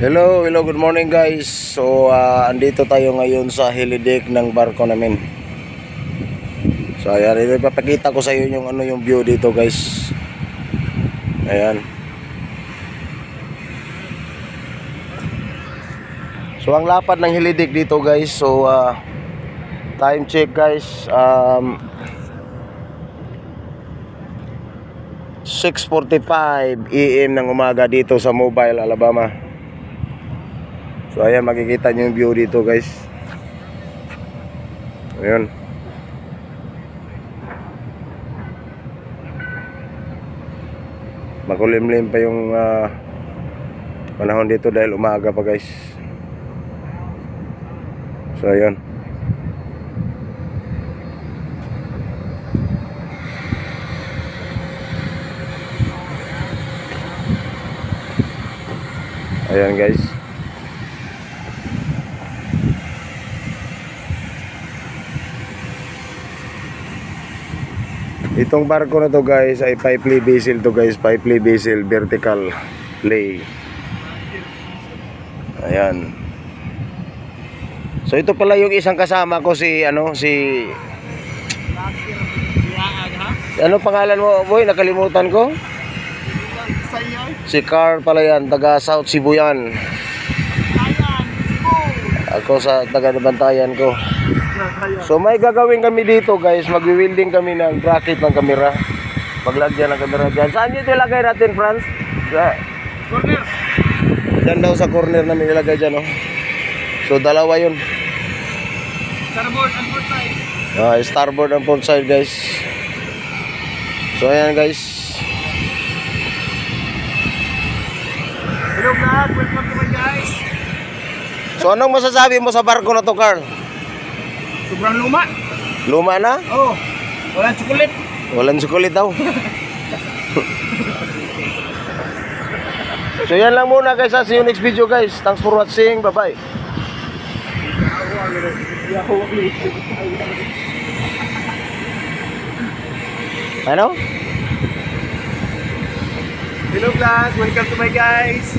Hello, good morning guys. So, andito tayo ngayon sa helideck ng barko namin. So, ayan, ipapakita ko sa iyo yung yung view dito, guys. Ayan. So, ang lapad ng helideck dito, guys. So, time check, guys. 6:45 AM ng umaga dito sa Mobile, Alabama. So ayan, makikita nyo yung view dito, guys. Ayan. Makulimlim pa yung panahon dito dahil umaga pa, guys. So ayan. Ayan, guys. Itong barko na to, guys, ay pipe lay vessel to, guys. Pipe lay vessel, vertical lay. Ayan. So ito pala yung isang kasama ko, si ano pangalan mo, boy? Nakalimutan ko. Si Carl pala yan, taga South Cebu yan. Ako sa taga Bantayan ko. So may gagawin kami dito, guys. Magwi-welding kami ng bracket ng kamera. Paglagyan ng kamera dyan. Saan nyo ito ilagay natin, Franz? Corner. Dyan daw sa corner namin ilagay dyan, oh. So dalawa yun. Starboard and port side. Starboard and port side, guys. So ayan, guys. Hello vlog, welcome to my guys. So anong masasabi mo sa barko na to, Carl? Sobrang luma. Luma na? Oo. Walang sukulit. Walang sukulit daw. So yan lang muna, guys. See you next video, guys. Thanks for watching. Bye-bye. Ano? Hello vlog, welcome to my guys.